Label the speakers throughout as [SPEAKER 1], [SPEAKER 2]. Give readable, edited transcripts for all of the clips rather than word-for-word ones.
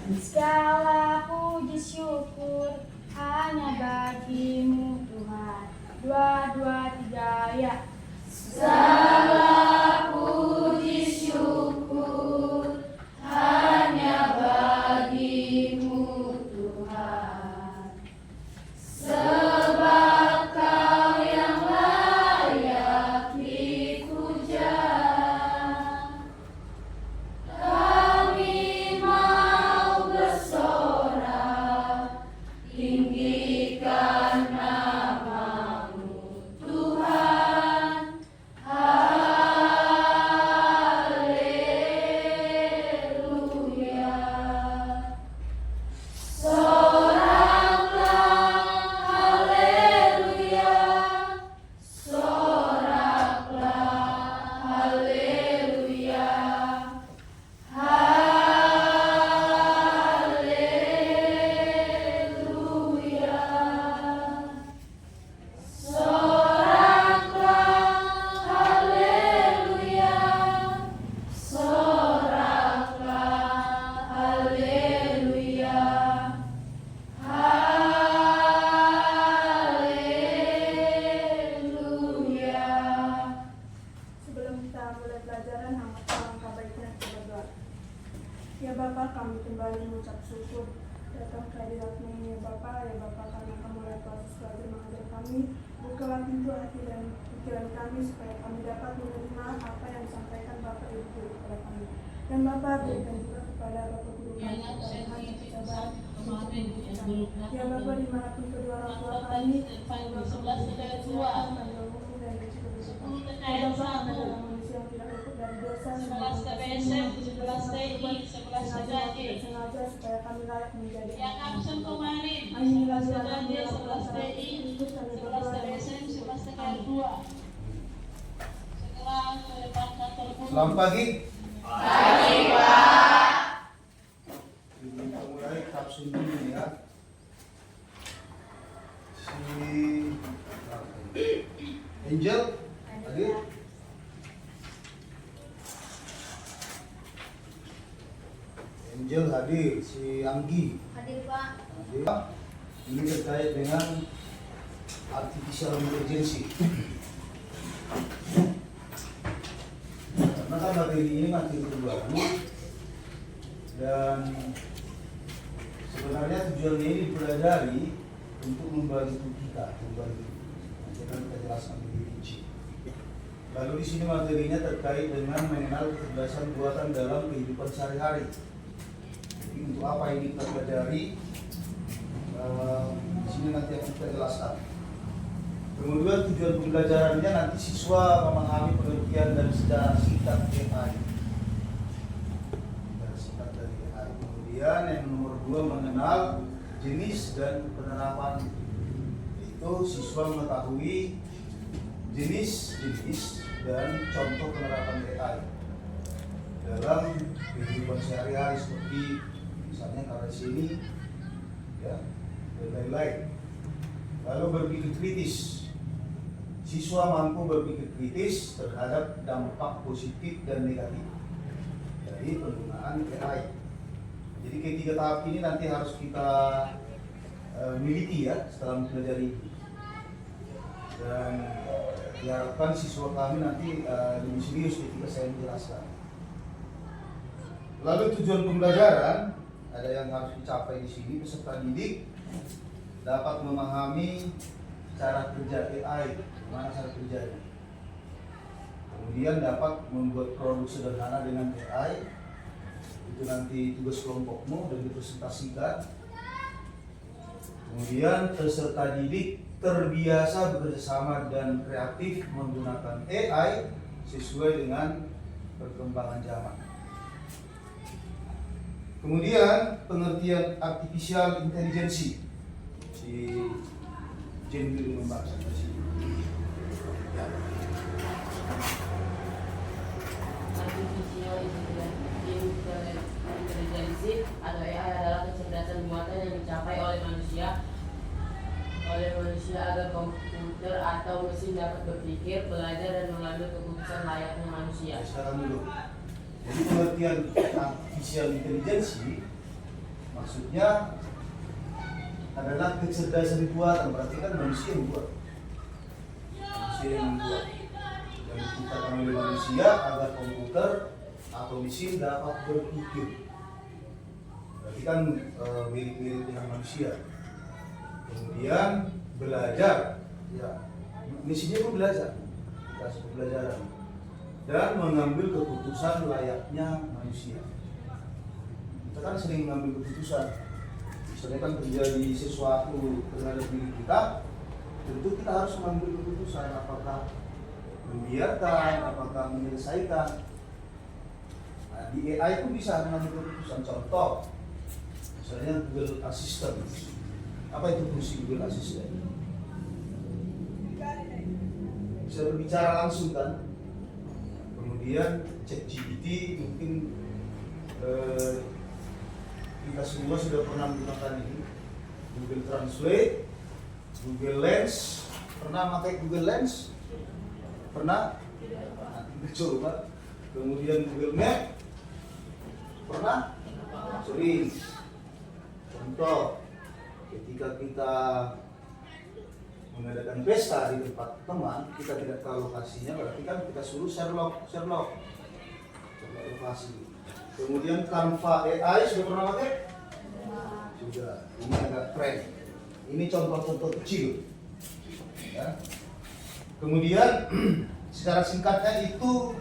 [SPEAKER 1] Segala puji syukur hanya bagimu Tuhan. Dua, dua, tiga, ya.
[SPEAKER 2] Segala puji syukur hanya bagimu Tuhan, sebab Kau yang layak dipuja. Kami mau bersorak, tinggikan nama-Mu Tuhan. Haleluya. Soraklah, haleluya. Soraklah, haleluya. Haleluya. Soraklah, haleluya. Soraklah, haleluya. Haleluya.
[SPEAKER 1] Sebelum kita mulai pelajaran, alangkah baiknya kita berdoa. Ya Bapa, kami kembali mengucap syukur datang ke hadirat-Mu ini ya Bapa. Ya Bapa, kami akan mulai proses belajar mengajar kami. Bukalah pintu hati dan pikiran kami supaya kami dapat menerima apa yang disampaikan Bapa Ibu Guru kepada kami. Dan Bapa, berikan juga kepada Bapak Guru kami keberkahan dan kesabaran untuk mendidik kami. Ya Bapa, dimanapun kedua orang tua kami, semoga kami dikasihan dan berhubung dan juga bersyukur. Ya Bapa, kami adalah manusia yang tidak luput dari dosa, sengaja supaya kami layak menjadi
[SPEAKER 3] yang absen kemarin,
[SPEAKER 1] Inilah
[SPEAKER 3] 11 TI, 11 TBSM, 11 TKR2. Setelah ke depan kantor guru.
[SPEAKER 4] Selamat pagi.
[SPEAKER 2] Pagi, Pak.
[SPEAKER 4] Kita mulai kapsul dulu ya. Angel hadir. Angel hadir, si Anggi
[SPEAKER 2] Hadir, Pak.
[SPEAKER 4] hadir. Ini terkait dengan artificial intelligence. Karena kan materi ini materi terbaru dan sebenarnya tujuannya ini dipelajari untuk membantu kita, nanti akan kita jelaskan lebih rinci. Lalu di sini materinya terkait dengan mengenal kecerdasan buatan dalam kehidupan sehari-hari. Jadi untuk apa ini kita pelajari? Di sini nanti akan kita jelaskan. Kemudian tujuan pembelajarannya nanti siswa memahami pengertian dan secara singkat AI. Secara singkat dari AI. Kemudian yang nomor 2 mengenal jenis dan penerapan. Itu siswa mengetahui jenis dan contoh penerapan AI dalam kehidupan sehari-hari seperti misalnya karya seni, ya, dan lain-lain. Lalu berpikir kritis. Siswa mampu berpikir kritis terhadap dampak positif dan negatif dari penggunaan AI. Jadi ketiga tahap ini nanti harus kita miliki ya setelah mempelajari ini. Dan diharapkan siswa kami nanti lebih serius ketika saya menjelaskan. Lalu tujuan pembelajaran ada yang harus dicapai di sini. Peserta didik dapat memahami cara kerja AI, bagaimana cara kerjanya. Kemudian dapat membuat produk sederhana dengan AI. Itu nanti tugas kelompokmu dan dipresentasikan. Kemudian peserta didik terbiasa bekerjasama dan kreatif menggunakan AI sesuai dengan perkembangan zaman. Kemudian pengertian artificial intelligence, si Jen dulu membahas di sini. Ya.
[SPEAKER 5] Artificial intelligence atau AI adalah kecerdasan buatan yang dicapai oleh manusia agar komputer atau mesin dapat berpikir, belajar, dan mengambil keputusan layaknya manusia.
[SPEAKER 4] Sekarang dulu. Jadi pengertian artificial intelligence Maksudnya adalah kecerdasan buatan, berarti kan manusia yang buat. Manusia yang membuat. Yang diciptakan oleh manusia agar komputer atau mesin dapat berpikir. Berarti kan mirip-mirip dengan manusia. Kemudian belajar, ya mesinnya pun belajar, dikasih pembelajaran dan mengambil keputusan layaknya manusia. Kita kan sering mengambil keputusan. Misalnya kan terjadi sesuatu terhadap diri kita, tentu kita harus mengambil keputusan apakah membiarkan, apakah menyelesaikan. Nah, di AI pun bisa mengambil keputusan. Contoh, misalnya Google Assistant. Apa itu fungsi Google Assistant? Bisa berbicara langsung kan. Kemudian ChatGPT mungkin kita semua sudah pernah menggunakan ini. Google Translate, Google Lens. Pernah pakai Google Lens? Pernah? Kita coba. Kemudian Google Map. Pernah? Sering. Contoh, ketika kita mengadakan pesta di tempat teman, kita tidak tahu lokasinya, berarti kan kita suruh Sherlock coba lokasi. Kemudian Canva AI sudah pernah pakai? Sudah. Ini agak keren. Ini contoh-contoh kecil. Ya. Kemudian secara singkatnya itu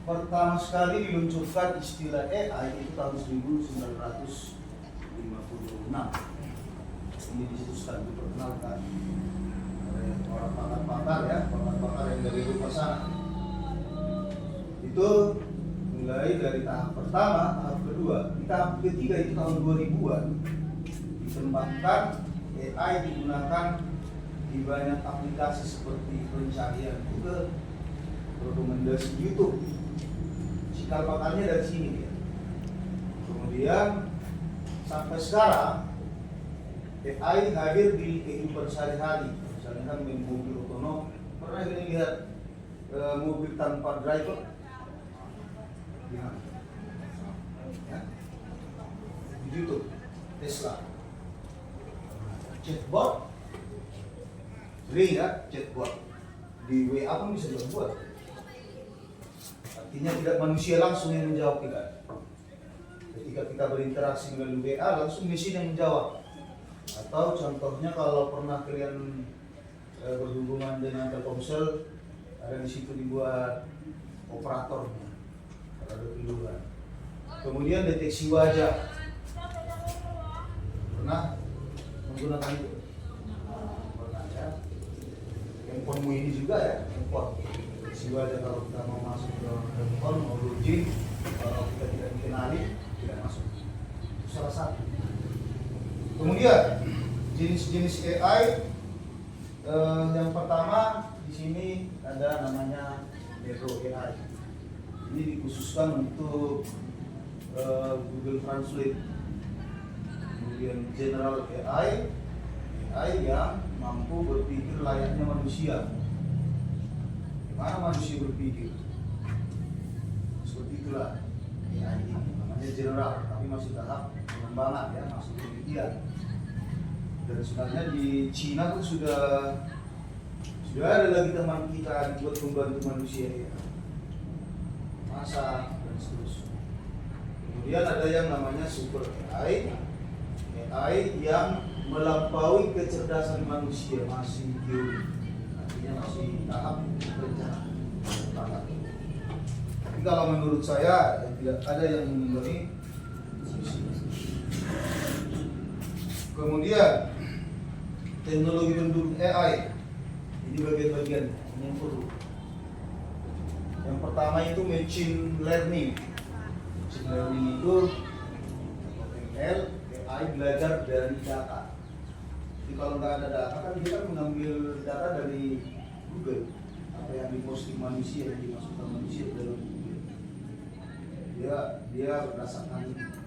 [SPEAKER 4] pertama sekali diluncurkan istilah AI itu tahun 1956. Ini dicetuskan, diperkenalkan oleh orang pakar-pakar ya, pakar-pakar yang dari luar sana. Itu mulai dari tahap pertama, tahap kedua. Di tahap ketiga itu tahun 2000-an dikembangkan AI digunakan di banyak aplikasi seperti pencarian Google, rekomendasi YouTube. Cikal bakalnya dari sini ya. Kemudian sampai sekarang AI hadir di kehidupan sehari-hari. Misalnya kan mobil otonom. Pernah kalian lihat mobil tanpa driver? Ya. Di YouTube, Tesla. Chatbot, sering ya chatbot. Di WA pun bisa dibuat. Artinya tidak manusia langsung yang menjawab kita. Ketika kita berinteraksi melalui WA, langsung mesin yang menjawab. Atau contohnya kalau pernah kalian berhubungan dengan Telkomsel, ada di situ dibuat operatornya, ada keluhan. Kemudian deteksi wajah, pernah menggunakan itu? Pernah ya. Handphonemu ini juga ya, handphone. Deteksi wajah kalau kita mau masuk ke handphone, mau login, kalau kita tidak dikenali, tidak masuk. Itu salah satu. Kemudian jenis-jenis AI yang pertama di sini ada namanya Nero AI. Ini dikhususkan untuk Google Translate. Kemudian General AI yang mampu berpikir layaknya manusia. Gimana manusia berpikir? Seperti itulah AI ini. Namanya General, tapi masih tahap pengembangan ya, masih penelitian. Dan sebenarnya di Cina pun sudah ada lagi teman kita dibuat membantu manusia ya, masak dan seterusnya. Kemudian ada yang namanya Super AI yang melampaui kecerdasan manusia, masih teori, artinya masih tahap rencana. Tapi kalau menurut saya tidak ada yang mengenai. Kemudian teknologi pendukung AI ini bagian-bagian yang perlu. Yang pertama itu machine learning. Machine learning itu ML, AI belajar dari data. Jadi kalau nggak ada data kan dia kan mengambil data dari Google, apa yang diposting manusia, yang dimasukkan manusia ke dalam Google. Dia berdasarkan itu.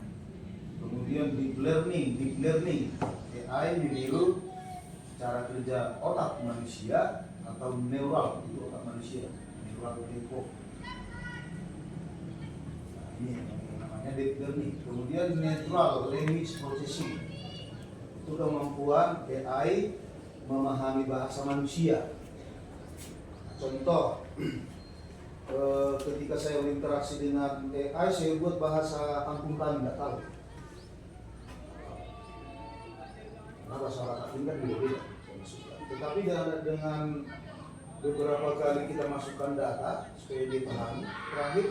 [SPEAKER 4] Kemudian deep learning AI meniru cara kerja otak manusia atau neural, itu otak manusia, neural network. Nah, ini yang namanya deep learning. Kemudian natural language processing, itu kemampuan AI memahami bahasa manusia. Contoh, ketika saya berinteraksi dengan AI, saya buat bahasa kampung kami, nggak tahu. Karena bahasa orang kampung kan beda-beda. Tetapi dengan beberapa kali kita masukkan data supaya dia pahami, terakhir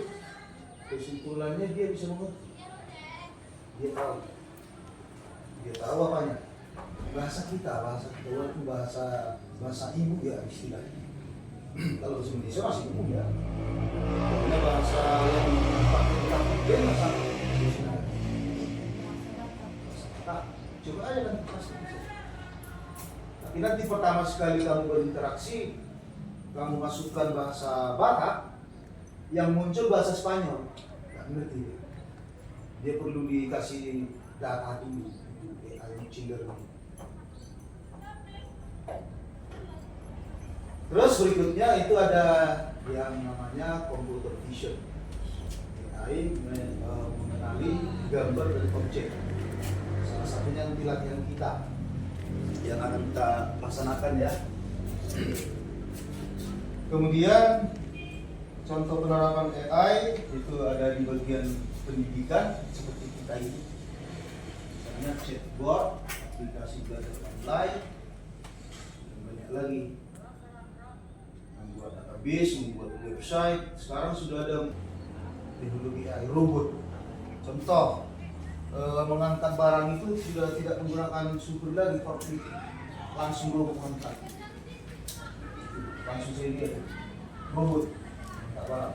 [SPEAKER 4] kesimpulannya dia bisa mengerti. Dia tahu apanya. Bahasa kita walaupun bahasa ibu ya istilahnya. Kalau bahasa Indonesia masih umum ya. Karena bahasa yang dipakai di kampung dia nggak sama. Nah, coba aja kan pasti bisa. Tapi nanti pertama sekali kamu berinteraksi, kamu masukkan bahasa Batak, yang muncul bahasa Spanyol, nggak ngerti. Dia perlu dikasih data dulu, machine learning. Terus berikutnya itu ada yang namanya computer vision. AI mengenali gambar dari objek. Salah satunya nanti latihan kita yang akan kita laksanakan ya. Kemudian contoh penerapan AI itu ada di bagian pendidikan seperti kita ini. Misalnya chatbot, aplikasi belajar online, dan banyak lagi. Membuat database, membuat website. Sekarang sudah ada teknologi AI robot. Contoh, mengangkat barang itu sudah tidak menggunakan supir lagi, forklift, langsung robot mengangkat. Langsung saya lihat robot mengangkat barang.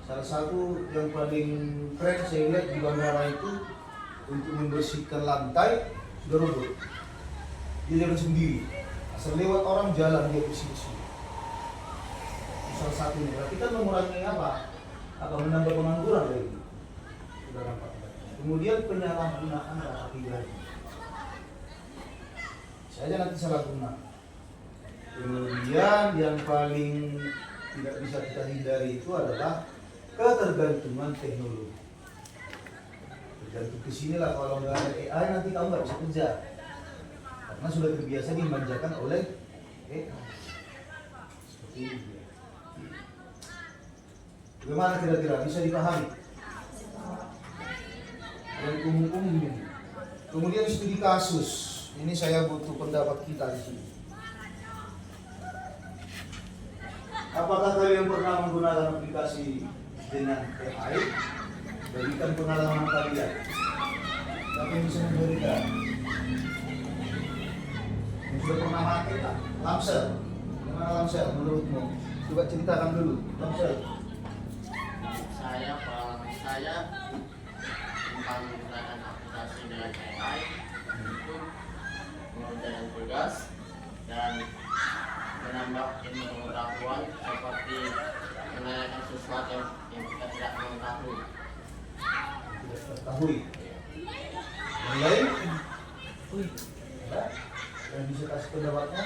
[SPEAKER 4] Salah satu yang paling keren saya lihat di bandara itu untuk membersihkan lantai sudah robot. Dia jalan sendiri. Asal lewat orang jalan dia bersih-bersih. Salah satunya, berarti kan mengurangi apa? Menambah pengangguran dari itu. Sudah nampak. Kemudian penyalahgunaan data pribadi. Saya nanti salah guna. Kemudian yang paling tidak bisa kita hindari itu adalah ketergantungan teknologi. Tergantung ke sini lah, kalau nggak ada AI nanti kamu nggak bisa kerja. Karena sudah terbiasa dimanjakan oleh AI. Seperti ini. Bagaimana kira-kira bisa dipahami? Yang umum-umum ini. Kemudian studi kasus. Ini saya butuh pendapat kita di sini. Apakah kalian pernah menggunakan aplikasi dengan AI? Berikan pengalaman kalian. Siapa yang bisa memberikan? Yang sudah pernah pakai tak? Lamsel. Gimana Lamsel menurutmu? Coba ceritakan dulu. Lamsel.
[SPEAKER 5] Saya tentang menggunakan aplikasi dengan AI untuk mengerjakan tugas dan menambah ilmu pengetahuan seperti menanyakan sesuatu yang kita tidak mengetahui.
[SPEAKER 4] Yang lain? Yang bisa kasih pendapatnya?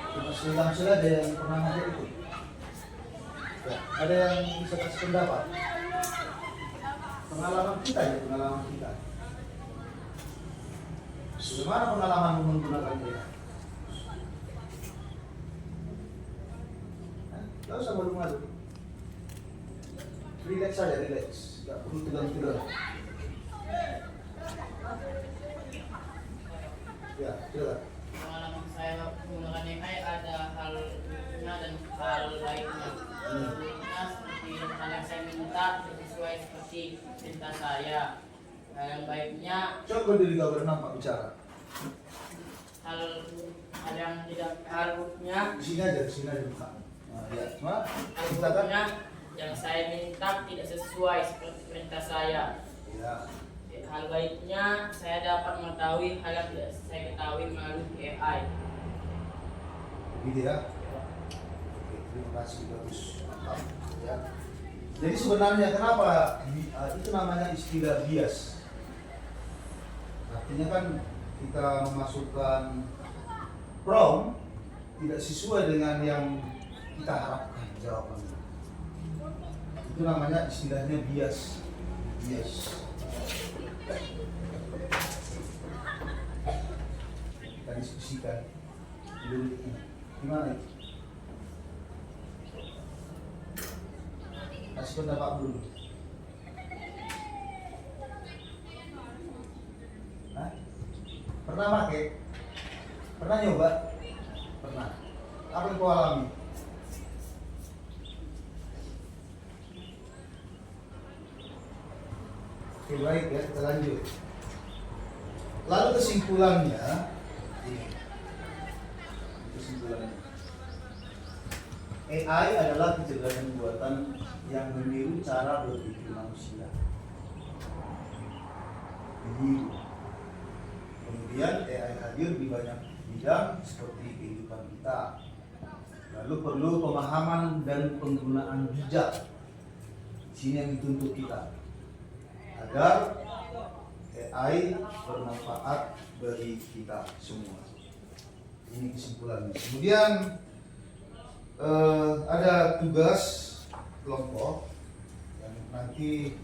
[SPEAKER 4] Cuma sudah ada yang pernah ngajar itu. Ya, ada yang bisa kasih pendapat. Pengalaman kita ya, pengalaman kita. Bagaimana pengalaman menggunakan dia? Tidak usah malu-malu. Relax saja, relax. Tidak perlu tegang-tegang. Ya, silakan.
[SPEAKER 5] Pengalaman saya menggunakan AI ada halnya dan hal lainnya. Halnya seperti hal yang saya minta sesuai seperti perintah saya. Hal yang baiknya
[SPEAKER 4] Coba diri kau nampak bicara.
[SPEAKER 5] hal yang tidak harusnya
[SPEAKER 4] Di sini aja buka. Nah, ya, cuma kita kan.
[SPEAKER 5] harusnya yang saya minta tidak sesuai seperti perintah saya.
[SPEAKER 4] Ya,
[SPEAKER 5] Hal baiknya saya dapat mengetahui hal yang tidak saya ketahui melalui AI.
[SPEAKER 4] gitu ya. Oke, terima kasih, bagus, mantap. Ya. Jadi sebenarnya kenapa itu namanya istilah bias? Artinya kan kita memasukkan prompt tidak sesuai dengan yang kita harapkan jawabannya. Itu namanya istilahnya bias. Bias. Kita diskusikan dulu. Gimana itu? Kasih pendapat dulu. Hah? Pernah pakai? Pernah nyoba? Pernah. Apa yang kau alami? Oke, baik ya, kita lanjut. Lalu kesimpulannya, ini. Kesimpulannya, AI adalah kecerdasan buatan yang meniru cara berpikir manusia. Meniru. Kemudian AI hadir di banyak bidang seperti kehidupan kita. Lalu perlu pemahaman dan penggunaan bijak. Sini yang dituntut kita agar AI bermanfaat bagi kita semua. Ini kesimpulannya. Kemudian ada tugas kelompok yang nanti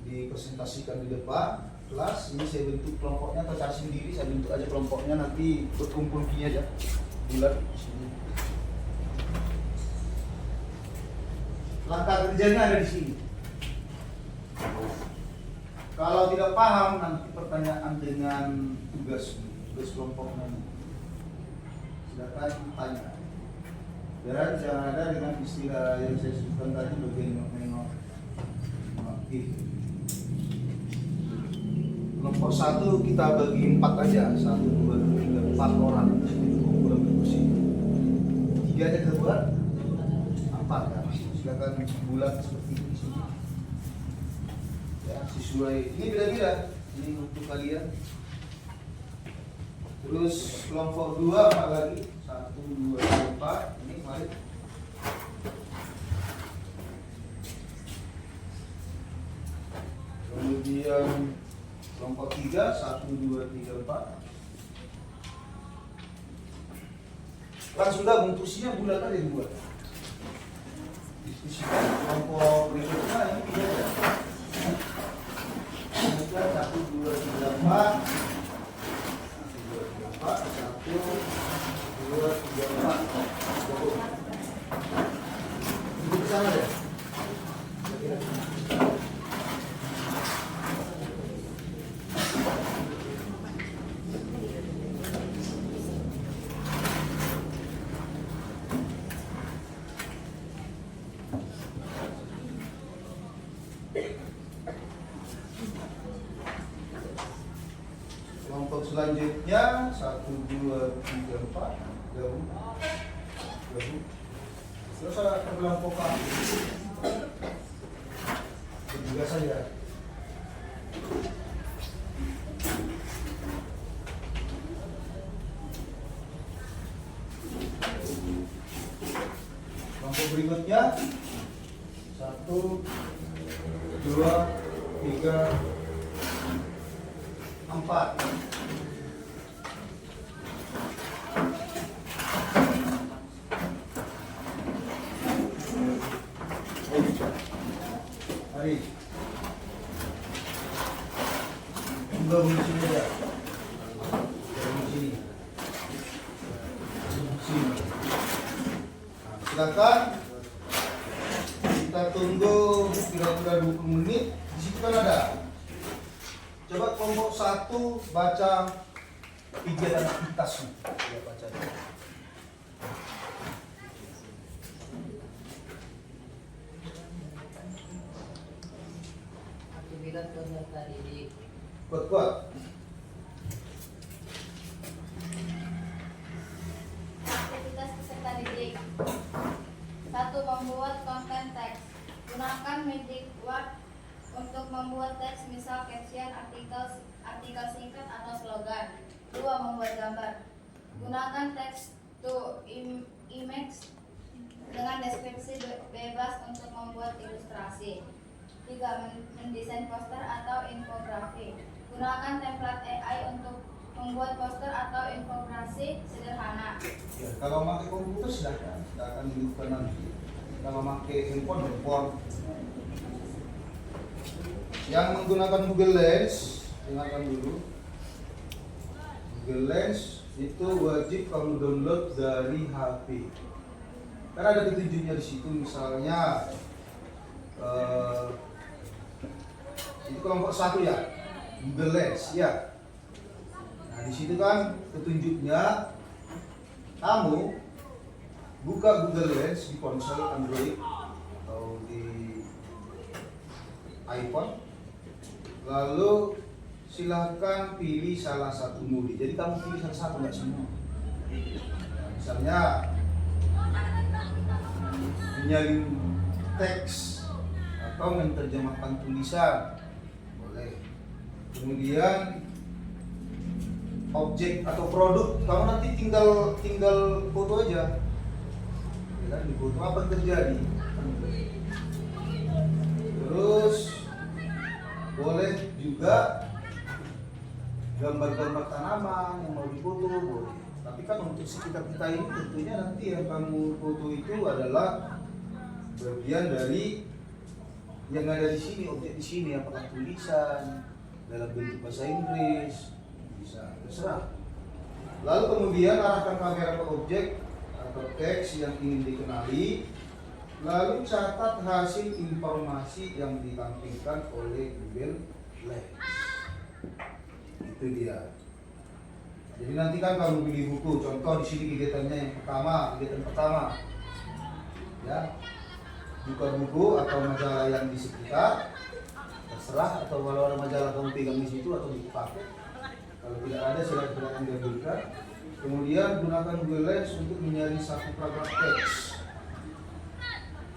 [SPEAKER 4] dipresentasikan di depan kelas. Ini saya bentuk kelompoknya atau cari sendiri, saya bentuk aja kelompoknya, nanti berkumpul gini aja bulat di sini. Langkah kerjanya ada di sini. Kalau tidak paham nanti pertanyaan dengan tugas kelompoknya, silakan tanya. Dan jangan ada dengan istilah yang saya sebutkan tadi bagian nengok. Kelompok 1 kita bagi 4 aja, 1, 2, 3, 4 orang. Kurang diskusi. 3 aja kita buat 4 ya. Silakan bulat seperti ini di sini. Ya, sesuai ini beda-beda. Ini untuk kalian. Terus kelompok 2 4 lagi. 1, 2, 3, 4. Ini mari. Kemudian kelompok 3 1, 2, 3, 4. Langsung gabung kursinya bulat aja dibuat. Diskusikan kelompok berikutnya ini 3 ya. Kemudian 1, 2, 3, 4. 1, 2, 3, 4. Duduk bersama deh. Kelompok selanjutnya 1, 2, 3, 4 gabung. Terus ada kelompokan bertiga saja. Kelompok berikutnya 1, 2, 3, 4. Mari. Gabung di sini ya. Gabung di sini. Sini. Nah, silakan. Kita tunggu kira-kira 20 menit. Di situ kan ada. Coba kelompok 1 baca kegiatan aktivitasnya. Ya, baca.
[SPEAKER 5] Aktivitas peserta didik.
[SPEAKER 4] Kuat-kuat.
[SPEAKER 2] Aktivitas peserta didik. 1. Membuat konten teks. Gunakan Magic Word untuk membuat teks, misal caption, artikel singkat atau slogan. 2. Membuat gambar. Gunakan text to image dengan deskripsi bebas untuk membuat ilustrasi. 3. Mendesain poster atau infografik. Gunakan template AI untuk membuat poster atau infografik sederhana.
[SPEAKER 4] Ya, kalau pakai komputer silahkan, kita akan hidupkan nanti. Yang memakai handphone. Yang menggunakan Google Lens, dengarkan dulu. Google Lens itu wajib kamu download dari HP. Karena ada petunjuknya di situ, misalnya itu kelompok 1 ya, Google Lens ya. Nah di situ kan petunjuknya kamu buka Google Lens di ponsel Android atau di iPhone, lalu silahkan pilih salah satu mode. Jadi kamu pilih salah satu, nggak semua. Nah, misalnya menyalin teks atau menerjemahkan tulisan, boleh. Kemudian objek atau produk, kamu nanti tinggal foto aja. Ya kan, di foto apa yang terjadi. Terus boleh juga gambar-gambar tanaman yang mau difoto, boleh. Tapi kan untuk sekitar kita ini tentunya nanti yang kamu foto itu adalah bagian dari yang ada di sini, objek di sini, apakah tulisan dalam bentuk bahasa Inggris, bisa terserah. Lalu kemudian arahkan kamera ke objek atau teks yang ingin dikenali, lalu catat hasil informasi yang ditampilkan oleh Google Lens. Itu dia. Jadi nanti kan kamu pilih buku, contoh di sini kegiatannya yang kegiatan pertama, ya, buka buku atau majalah yang di sekitar, terserah, atau kalau ada majalah kamu pegang di situ atau buku paket. Kalau tidak ada silakan digabungkan. Kemudian gunakan Google Lens untuk mencari satu paragraf teks.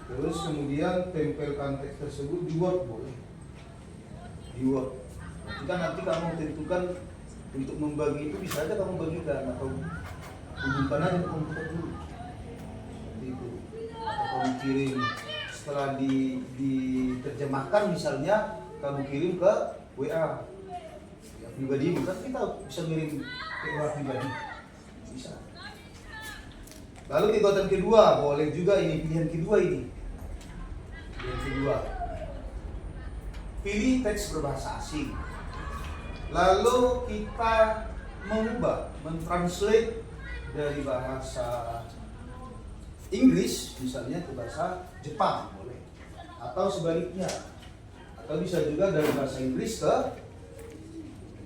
[SPEAKER 4] Terus kemudian tempelkan teks tersebut di Word, boleh. Di Word. Jika nanti kamu tentukan untuk membagi itu, bisa aja kamu bagikan atau hubungkan aja ke komputer dulu. Seperti itu. Atau kamu kirim setelah diterjemahkan, misalnya kamu kirim ke WA ya, pribadi, kan kita bisa ngirim ke WA pribadi, bisa. Lalu kegiatan kedua, boleh juga ini, pilihan kedua ini. Pilihan kedua, pilih teks berbahasa asing. Lalu kita mengubah, mentranslate dari bahasa Inggris misalnya ke bahasa Jepang, boleh. Atau sebaliknya. Atau bisa juga dari bahasa Inggris ke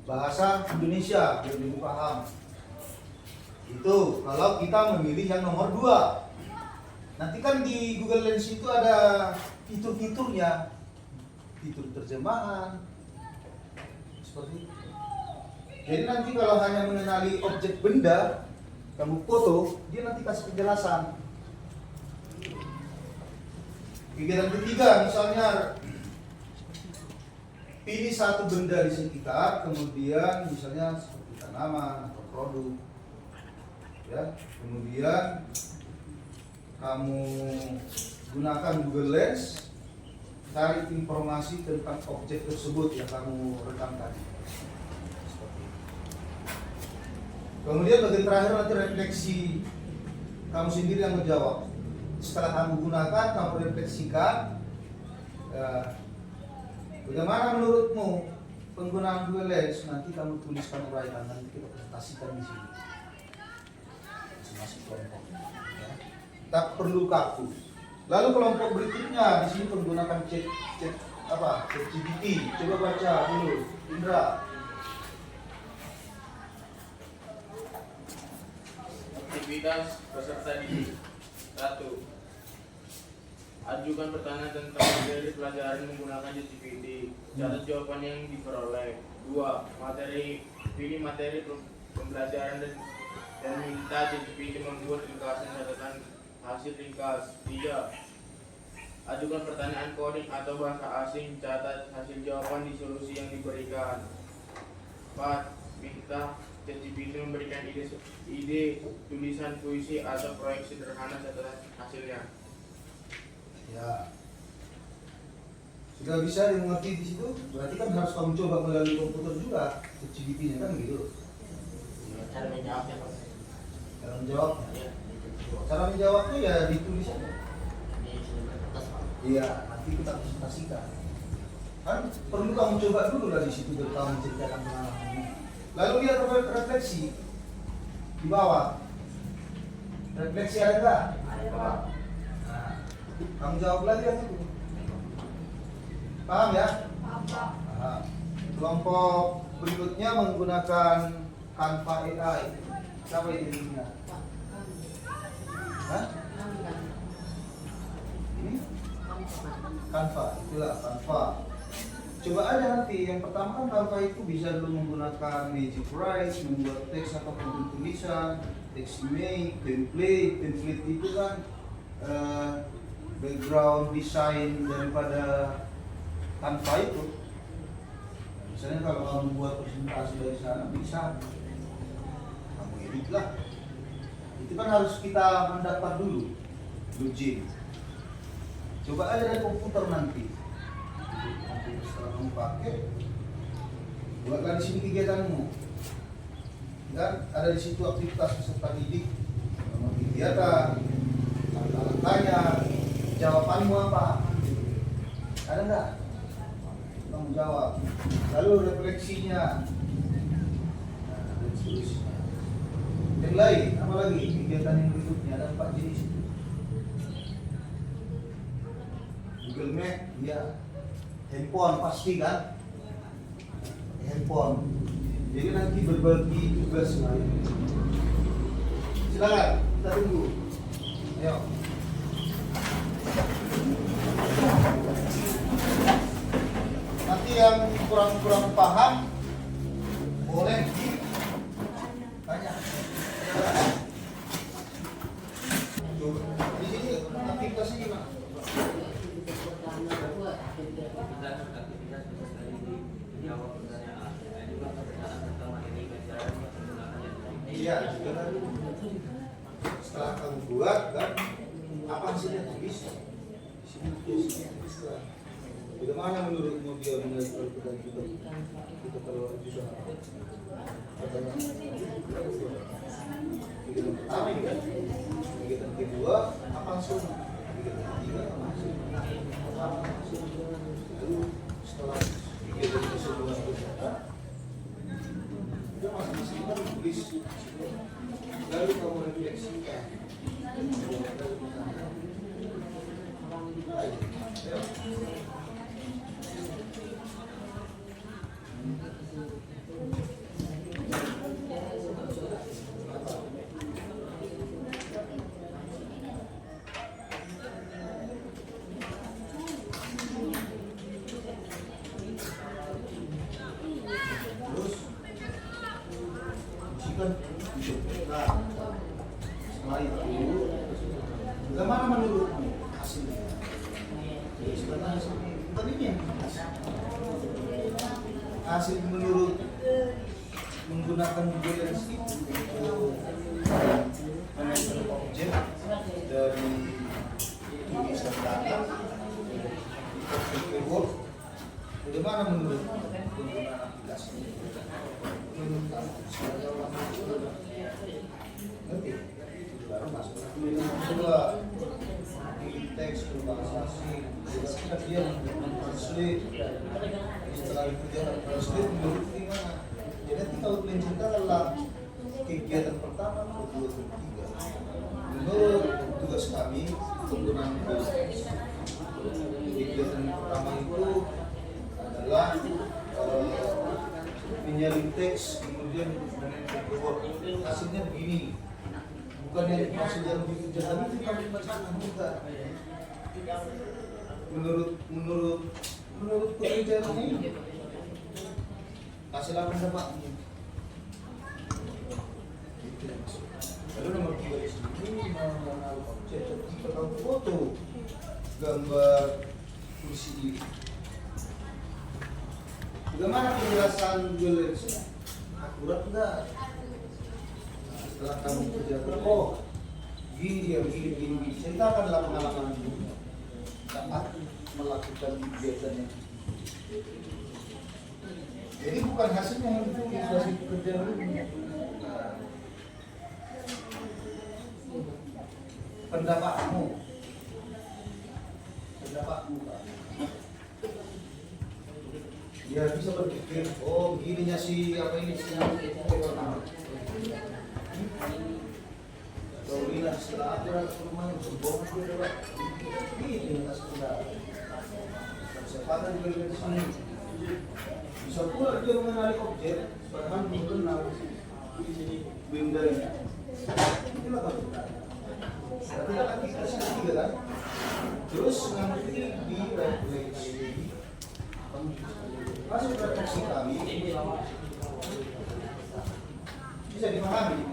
[SPEAKER 4] bahasa Indonesia, biar lebih paham. Itu kalau kita memilih yang nomor 2. Nanti kan di Google Lens itu ada fitur-fiturnya, fitur terjemahan, seperti itu. Jadi nanti kalau hanya mengenali objek benda, kamu foto, dia nanti kasih penjelasan. Kegiatan ketiga, misalnya pilih satu benda di sekitar, kemudian misalnya seperti tanaman atau produk, ya. Kemudian kamu gunakan Google Lens, cari informasi tentang objek tersebut yang kamu rekam tadi. Seperti itu. Kemudian bagian terakhir nanti refleksi, kamu sendiri yang menjawab. Setelah kamu gunakan, kamu refleksikan, ya, bagaimana menurutmu penggunaan Google Lens. Nanti kamu tuliskan uraian, nanti kita presentasikan di sini masing-masing kelompok, ya. Tak perlu kaku. Lalu kelompok berikutnya di sini menggunakan ChatGPT. Coba baca dulu, Indra.
[SPEAKER 5] Aktivitas peserta didik. 1. Ajukan pertanyaan tentang materi pelajaran menggunakan ChatGPT. Catat jawaban yang diperoleh. 2. Pilih materi pembelajaran dan minta ChatGPT membuat ringkasan catatan hasil ringkas. 3. Ajukan pertanyaan coding atau bahasa asing. Catat hasil jawaban di solusi yang diberikan. 4. Minta ChatGPT memberikan ide tulisan puisi atau proyek sederhana catatan hasilnya.
[SPEAKER 4] Ya, sudah bisa dimengerti di situ. Berarti kan harus kamu coba melalui komputer juga, ChatGPT-nya kan gitu.
[SPEAKER 5] Cara menjawabnya, Pak.
[SPEAKER 4] Cara menjawab.
[SPEAKER 5] Ya,
[SPEAKER 4] Cara menjawabnya ya ditulis aja.
[SPEAKER 5] di
[SPEAKER 4] Iya, nanti kita presentasikan. Kan perlu kamu coba dulu lah di situ baru kamu menceritakan pengalamanmu. Lalu lihat refleksi di bawah. Refleksi ada nggak?
[SPEAKER 1] Ada.
[SPEAKER 4] Nah, kamu jawab lagi yang itu. Paham ya?
[SPEAKER 1] Apa?
[SPEAKER 4] Nah, kelompok berikutnya menggunakan Canva AI. Siapa ini? Hah? Ini? Canva, itulah Canva. Coba aja nanti, yang pertama kan Canva itu bisa dulu menggunakan Magic Write, membuat teks ataupun tulisan, teks image, template. Template itu kan background desain daripada Canva itu. Misalnya kalau kamu buat presentasi dari sana bisa kamu edit lah. Itu kan harus kita mendaftar dulu, login. Coba aja dari komputer nanti. Komputer setelah kamu pakai, buatlah di sini kegiatanmu. Dan ada di situ aktivitas peserta didik, nama kegiatan, langkah-langkahnya, jawabanmu apa? Ada nggak? Kamu jawab. Lalu refleksinya. Nah, dan seterusnya. Yang lain, apa lagi? Kegiatan yang berikutnya ada 4 jenis itu. Google Map, ya. Handphone pasti kan? Handphone. Jadi nanti berbagi tugas lain. Silakan, kita tunggu. Ayo. Nanti yang kurang paham boleh tanya. Di sini aktivitasnya gimana? Iya, setelah kamu buat kan, apa hasilnya tulis? Di sini tulis. Bagaimana menurutmu dia mengenai perbedaan kita kalau bisa? Kegiatan pertama ini kan, kegiatan kedua apa hasilnya? Kegiatan ketiga apa hasilnya? Lalu setelah kegiatan keseluruhan selesai, kita masing-masing kita tulis. Lalu kamu refleksikan. Terus isikan nah, setelah itu bagaimana menurutmu hasilnya? Ya, sebenarnya tadinya hasil menurut menggunakan Google Lens itu manajer objek dari tulisan data keyboard. Bagaimana menurut penggunaan aplikasi ini? Ngerti? Baru masuk kedua pilih teks berbahasa asing. Biasanya dia translate. Setelah itu dia translate menurut gimana? Jadi nanti kalau kalian cerita adalah kegiatan pertama, kedua, ketiga. Menurut tugas kami penggunaan teks. Kegiatan pertama itu adalah menyalin teks, kemudian hasilnya begini. Bukan yang hasilnya lebih kejam, tapi itu kami bacakan juga. Menurut pekerjaan ini hasil apa pendapatnya? Lalu nomor 3 di sini mengenal objek atau foto gambar kursi ini. Bagaimana penjelasan Google Lens? Akurat enggak? Setelah kamu kerjakan, oh gini dia, begini. Ceritakan dalam pengalaman dulu saat melakukan kegiatan yang jadi bukan hasilnya yang ditulis dari pekerjaan dulu. Pendapatmu Ya bisa berpikir, oh begininya si apa ini si kalau lihat setelah ada rumah yang sombong itu Pak. Ini atas kendala. Kesempatan juga dari sini. Bisa pula dia mengenali objek, padahal belum kenal. Benda ini. Itulah kalau kita. Tapi kan kita ketiga kan. Terus nanti di masuk redaksi kami bisa dipahami.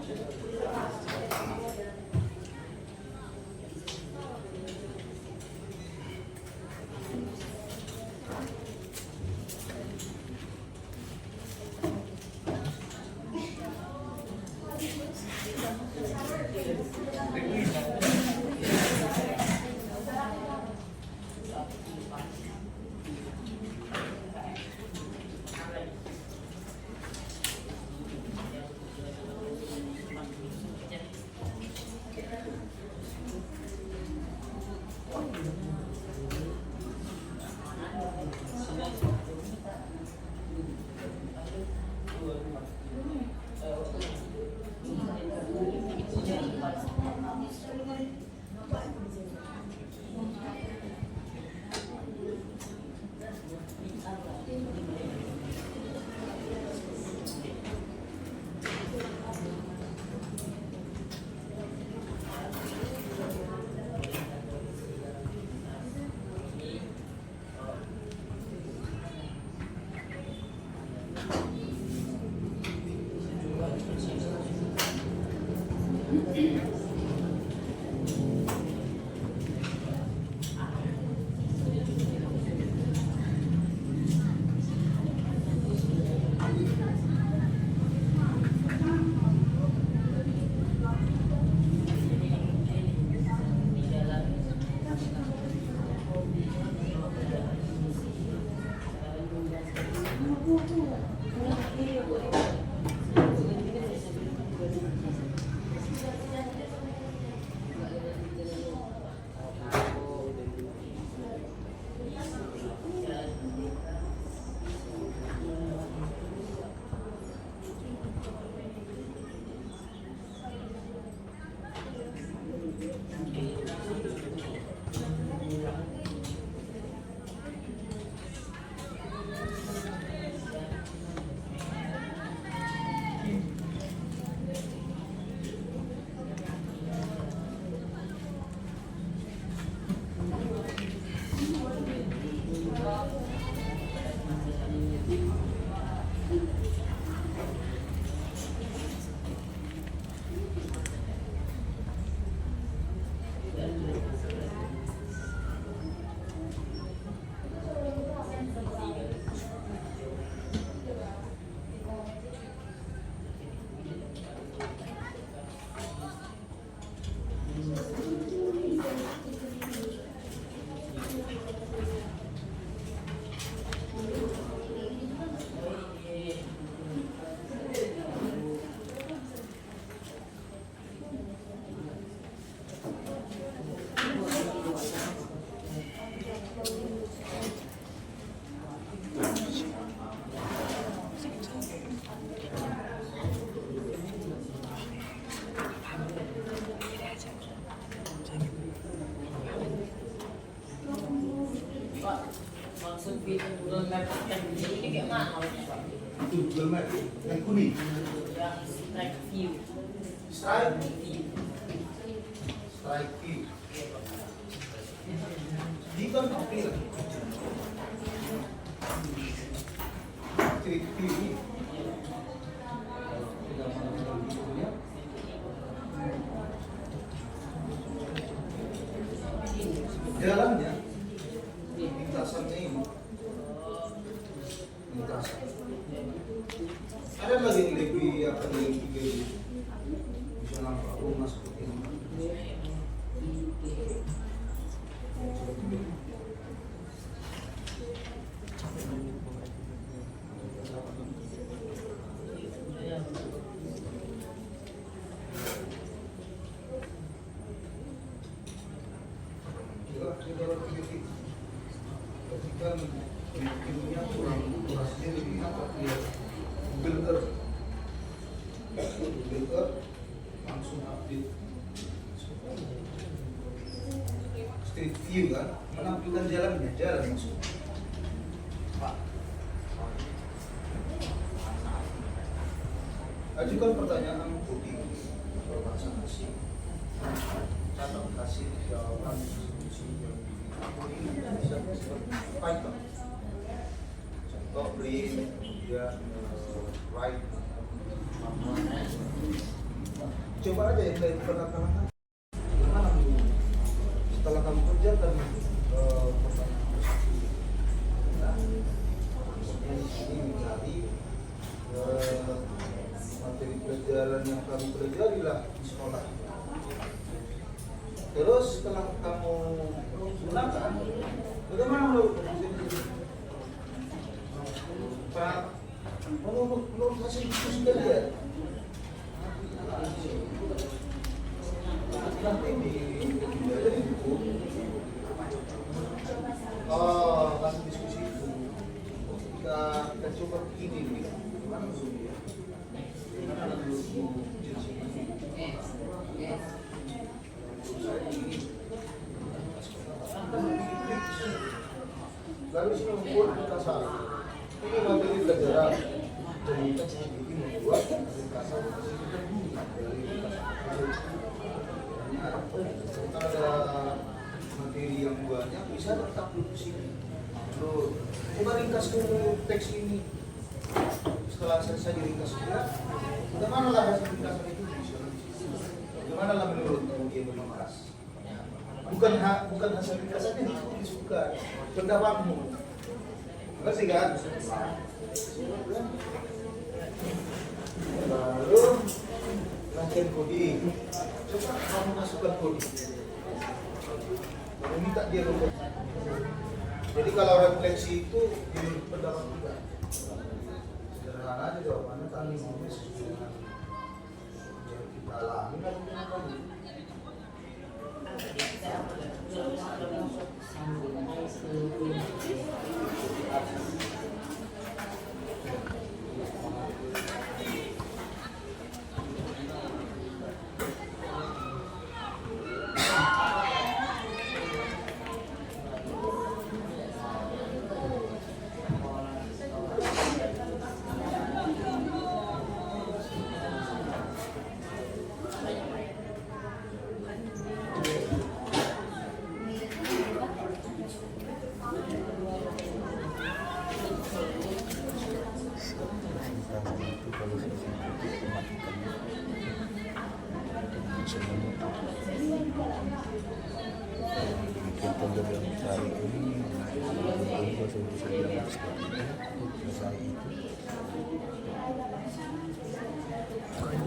[SPEAKER 5] Maksud Google Map yang ini kayak mana awalnya Pak?
[SPEAKER 4] Itu Google Map yang kuning.
[SPEAKER 5] Yang strike view.
[SPEAKER 4] Strike
[SPEAKER 5] View.
[SPEAKER 4] Strike view.
[SPEAKER 5] Iya, Pak.
[SPEAKER 4] Di kan hampir. Strike view ini. Jalannya lintasannya ini lintasan ada lagi yang lebih apa yang tiga ini bisa nampak rumah seperti ini. Ajukan pertanyaan putih bahasa asing. Catat hasil jawaban diskusi yang bisa Python. Contoh print, kemudian write. Coba aja yang dari perkataan. Gimana dulu? Setelah kamu kerjakan pertanyaan ini mencari materi pelajaran yang kamu pelajari lah di sekolah. Terus setelah kamu gunakan, bagaimana menurut Pak? Menurut hasil diskusi kalian? Nanti ada di buku. Hasil diskusi itu kita coba begini, gimana menurutmu? Gimana menurutmu? Lalu sini membuat kasar. Ini materi pelajaran. Kemudian saya bikin membuat kasar dari ada materi yang banyak bisa tetap dulu sini. Lalu coba ringkas dulu teks ini. Setelah selesai diringkas juga, bagaimana lah hasil ringkasan itu? Bagaimana lah menurutmu dia meringkas? Bukan hasil ringkasannya disuka, pendapatmu. Ngerti kan? Lalu rangkaian coding. Coba kamu masukkan coding. Kamu minta dia membuat. Jadi kalau refleksi itu menurut pendapat kita. Sederhana aja jawabannya kami ngomongnya sesuai dengan yang kita alami kan kami.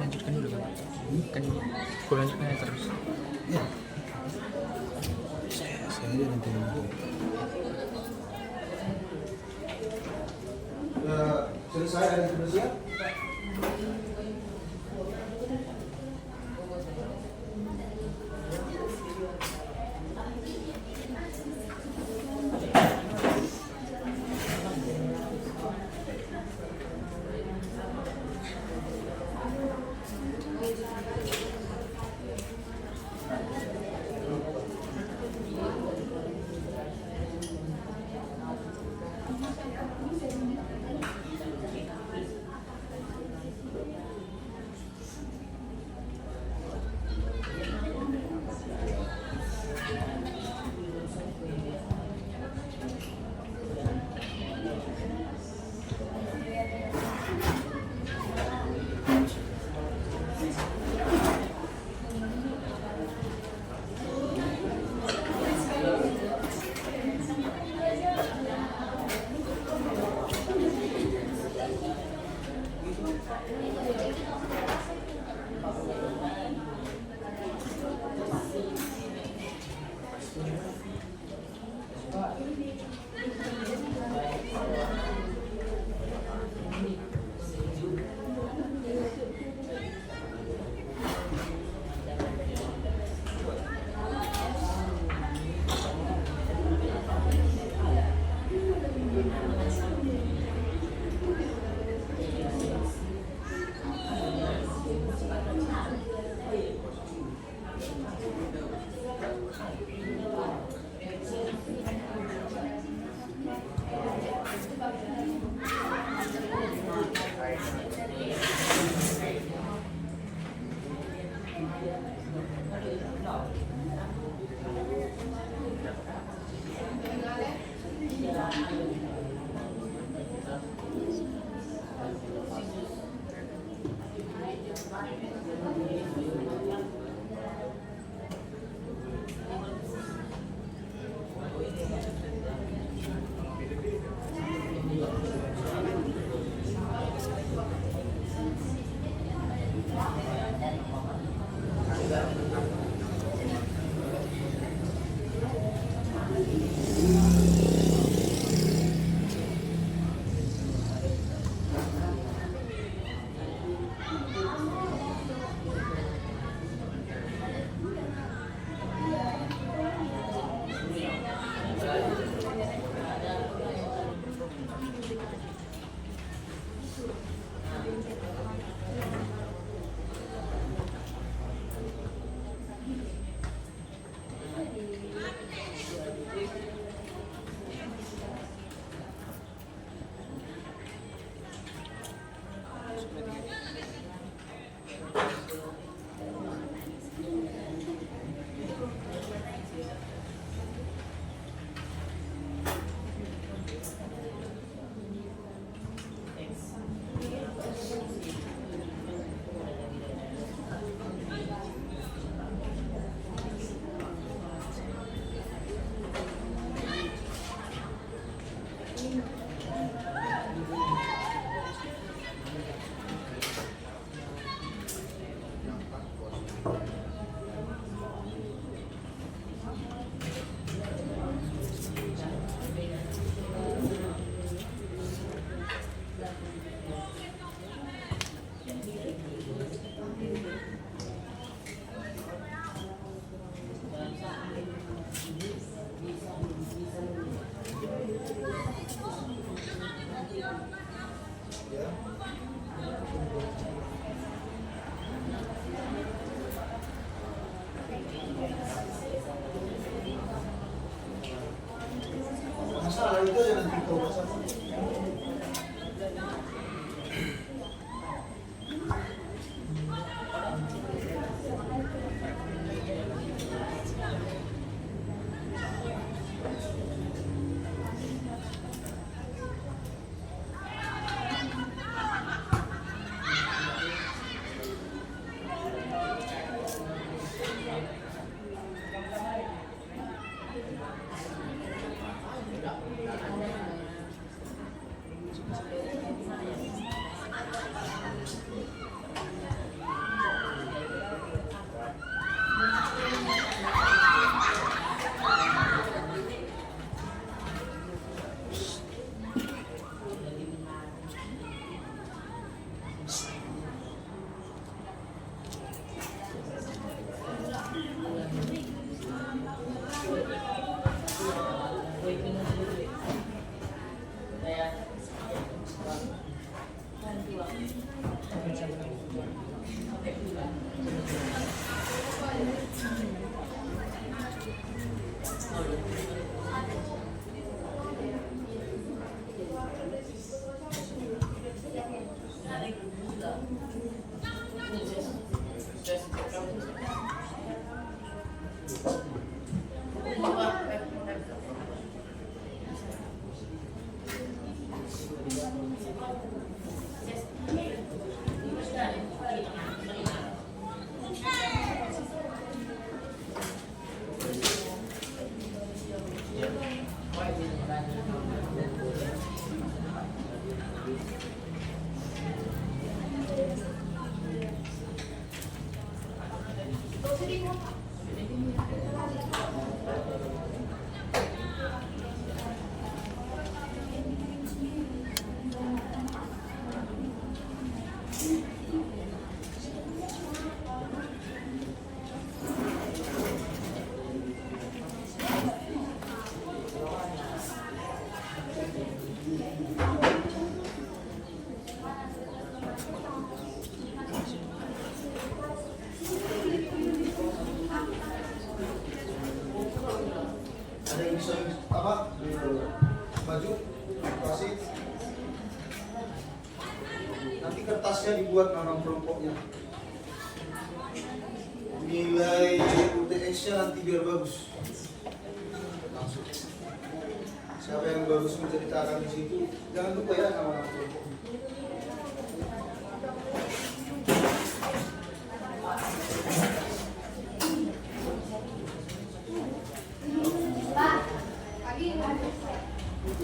[SPEAKER 6] Lanjutkan dulu kan aku lanjutkan ya terus
[SPEAKER 4] Ya. Saya aja nanti selesai dan sudah siap. Ya. Masalah itu jangan dibawa sama. Ada yang bisa apa? Baju, kasih. Nanti kertasnya dibuat nama kelompoknya. Nilai UTS-nya nanti biar bagus. Langsung. Siapa yang bagus menceritakan di situ, jangan lupa ya nama kelompoknya.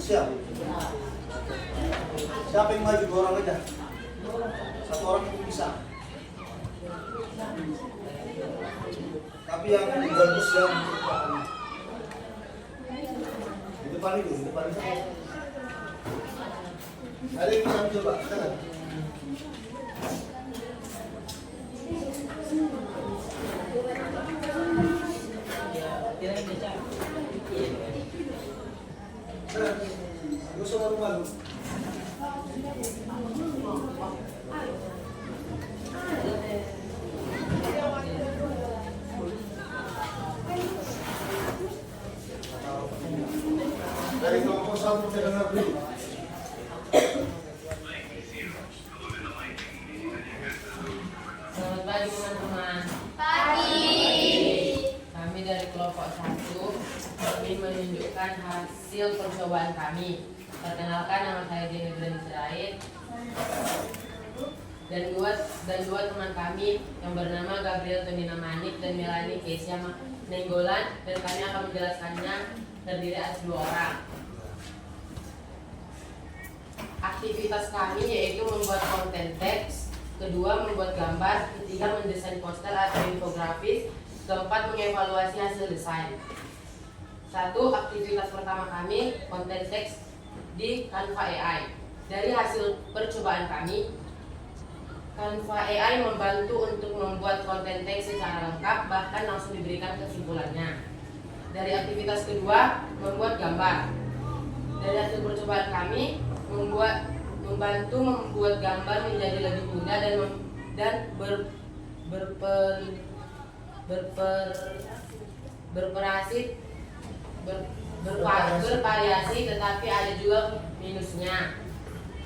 [SPEAKER 4] Siap. Siapa yang maju? 2 orang aja. 1 orang itu bisa. Tapi yang bagus yang di depan itu, di depan itu. Ada yang bisa coba, jangan. Gak usah malu-malu. Dari kelompok 1 saya dengar dulu.
[SPEAKER 5] Selamat pagi teman-teman. Kami dari kelompok 1 ingin menunjukkan hasil percobaan kami. Perkenalkan, nama saya Jenny Brand Sirait dan dua teman kami yang bernama Gabriel Tonina Manik dan Melanie Kesia Nenggolan, dan kami akan menjelaskannya terdiri atas 2 orang. Aktivitas kami yaitu membuat konten teks, kedua membuat gambar, ketiga mendesain poster atau infografis, keempat mengevaluasi hasil desain. 1. Aktivitas pertama kami konten teks di Canva AI. Dari hasil percobaan kami, Canva AI membantu untuk membuat konten teks secara lengkap, bahkan langsung diberikan kesimpulannya. Dari aktivitas kedua, membuat gambar. Dari hasil percobaan kami, membantu membuat gambar menjadi lebih mudah dan bervariasi, tetapi ada juga minusnya.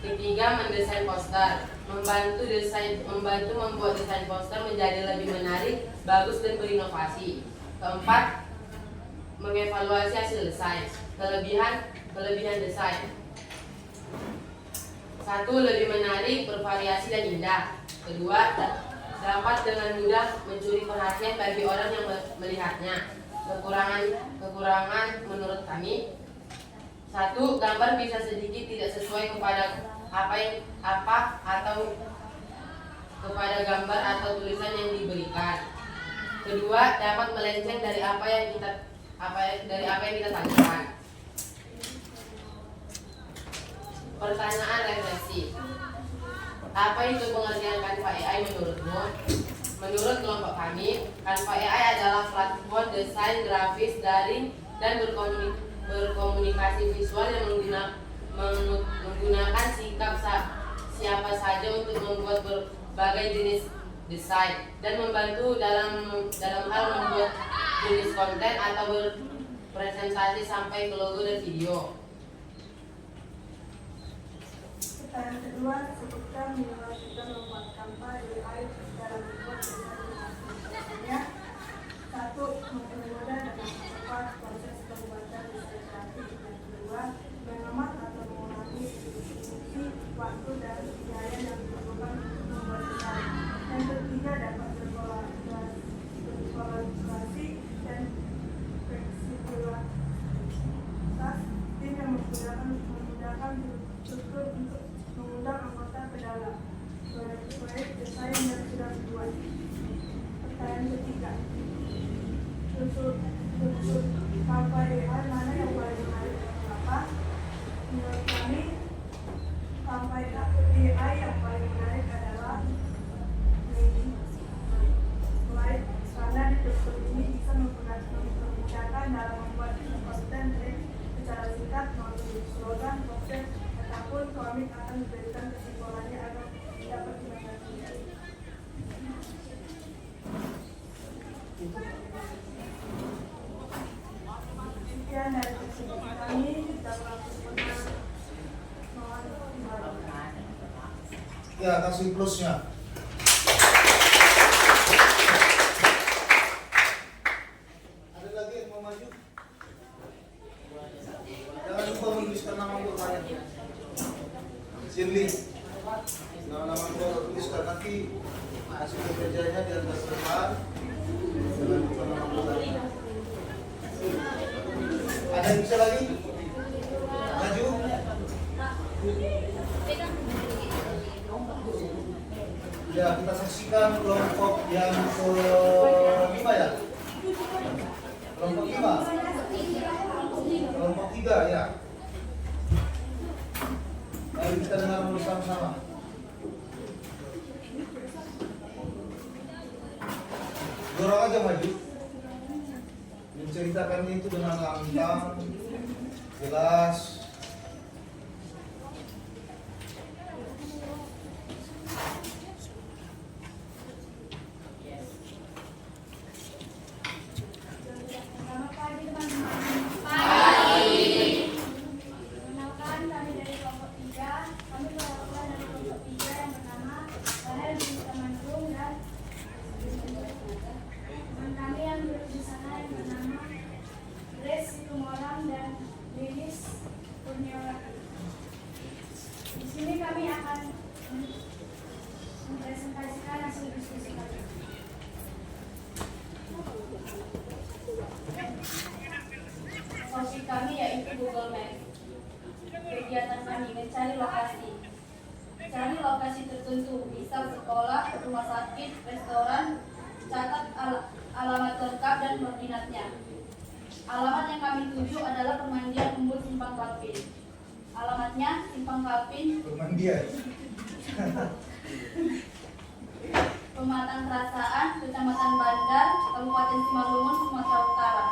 [SPEAKER 5] Ketiga, mendesain poster. Membantu membuat desain poster menjadi lebih menarik, bagus dan berinovasi. Keempat, mengevaluasi hasil desain. Kelebihan desain. 1. Lebih menarik, bervariasi dan indah. Kedua, dapat dengan mudah mencuri perhatian bagi orang yang melihatnya. Kekurangan menurut kami: 1. Gambar bisa sedikit tidak sesuai kepada kepada gambar atau tulisan yang diberikan. Kedua, dapat melenceng dari apa yang kita tanyakan. Pertanyaan refleksi. Apa itu pengertian Canva AI menurutmu? Menurut kelompok kami, Canva AI adalah platform desain grafis daring dan berkomunikasi visual yang menggunakan sikap siapa saja untuk membuat berbagai jenis desain dan membantu dalam hal membuat jenis konten atau berpresentasi sampai ke logo dan video.
[SPEAKER 1] Pertanyaan kedua, sebutkan minimal kita membuat Canva AI dalam membuat desainnya. 1. Mempermudah dan mempercepat proses pembuatan desain grafis. Yang kedua, menghemat atau mengurangi fungsi, waktu dan biaya yang diperlukan untuk membuat desain. Yang ketiga, dapat berkolaborasi dan fleksibilitas tim yang memudahkan struktur untuk mengundang anggota ke dalam proyek desain yang sudah dibuat. Pertanyaan ketiga, unsur Canva AI mana yang paling menarik dan mengapa? Menurut kami, Canva AI yang paling menarik adalah Light, karena di fitur ini bisa memudahkan dalam membuat konten secara singkat melalui slogan, poster, ataupun komik akan diberikan kesimpulannya agar dapat dimengerti. Sekian dari kesempatan kami, kita melakukan mohon dimaklumi.
[SPEAKER 4] Ya, kasih plusnya. Ada lagi yang mau maju? Jangan lupa menuliskan nama bertanya. Sirli, nama tuliskan nanti hasil kerjanya di atas depan. Jangan lupa nama bertanya. Ada yang bisa lagi? Maju. Ya, kita saksikan kelompok yang ke-5 ya. Kelompok 5. Kelompok 3 ya. Mari kita dengar bersama-sama. Dorong aja maju. Menceritakannya itu dengan lantang, jelas.
[SPEAKER 1] Selamat pagi teman-teman. Perkenalkan, kami dari kelompok 3. Kami perwakilan dari kelompok 3 yang bernama Rahel binti Tamandung dan teman kami yang duduk di sana yang bernama Grace Situmorang dan Lilis Kurniawati. Di sini kami akan mempresentasikan hasil diskusi kami.
[SPEAKER 2] Topik kami yaitu Google Maps. Kegiatan kami mencari lokasi. Cari lokasi tertentu, misal sekolah, rumah sakit, restoran. Catat alamat lengkap dan koordinatnya. Alamat yang kami tuju adalah Permandian Umbul Simpang Kalpin. Alamatnya Simpang Kalpin,
[SPEAKER 4] Permandian.
[SPEAKER 2] Pematang Kerasaan, Kecamatan Bandar, Kabupaten Simalungun, Sumatera Utara.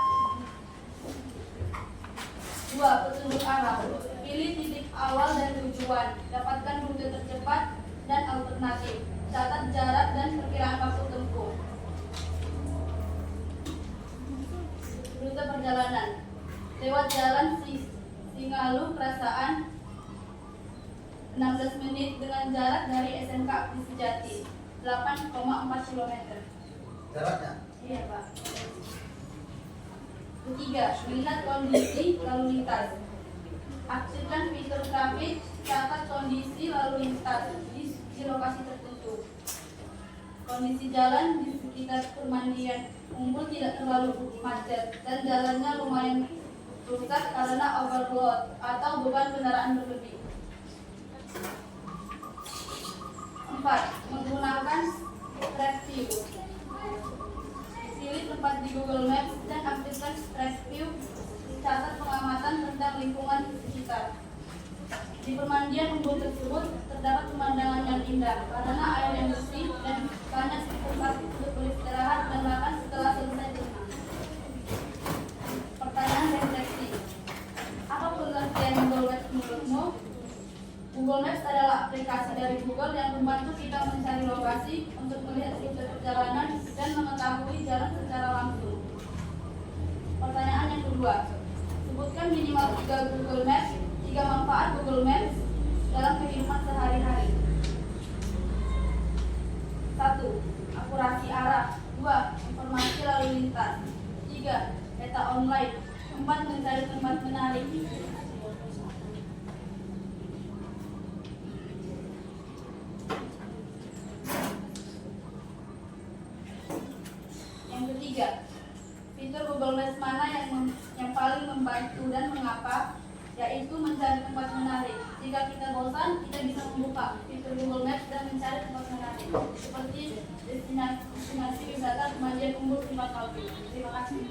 [SPEAKER 2] 2. Petunjuk arah. Pilih titik awal dan tujuan. Dapatkan rute tercepat dan alternatif. Catat jarak dan perkiraan waktu tempuh. Rute perjalanan lewat jalan Singalu Perasaan 16 menit dengan jarak dari SMK Abdi Sejati 8,4 km.
[SPEAKER 4] Jaraknya?
[SPEAKER 2] Iya Pak. Ketiga, melihat kondisi lalu lintas. Aktifkan fitur trafik, catat kondisi lalu lintas di lokasi tertentu. Kondisi jalan di sekitar Permandian Unggul tidak terlalu macet dan jalannya lumayan rusak karena overload atau beban kendaraan berlebih. 4. Menggunakan Street View. Pilih tempat di Google Maps dan aktifkan Street View. Catat pengamatan tentang lingkungan sekitar. Di Permandian Unggul tersebut terdapat pemandangan yang indah karena air yang bersih dan banyak tempat untuk beristirahat dan makan setelah selesai berenang. Pertanyaan refleksi. Apa pengertian Google Maps menurutmu? Google Maps adalah aplikasi dari Google yang membantu kita mencari lokasi untuk melihat rute perjalanan dan mengetahui jalan secara langsung. Pertanyaan yang kedua. Sebutkan minimal 3 Google Maps, 3 manfaat Google Maps dalam kehidupan sehari-hari. 1. Akurasi arah. 2. Informasi lalu lintas. 3. Peta online. 4. Mencari tempat menarik. Yang ketiga, fitur Google Maps mana yang paling membantu dan mengapa? Yaitu mencari tempat menarik. Jika kita bosan, kita bisa membuka fitur Google Maps dan mencari tempat menarik, seperti destinasi wisata Permandian Unggul 5 Kalbi. Terima kasih.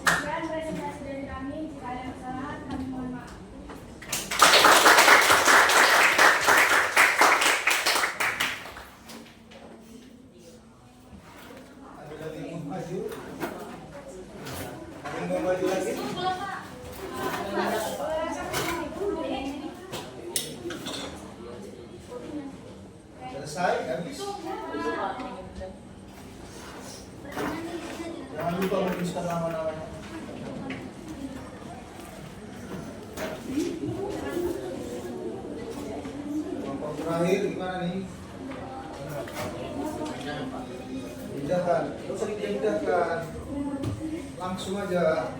[SPEAKER 1] Sekian presentasi dari kami. Jika ada kesalahan, kami mohon maaf.
[SPEAKER 4] Ada lagi yang mau maju? Ada yang mau maju lagi? Selesai, habis. Jangan lupa menuliskan nama-namanya. Kelompok terakhir gimana nih? Pindahkan, terus usah dipindahkan, langsung aja.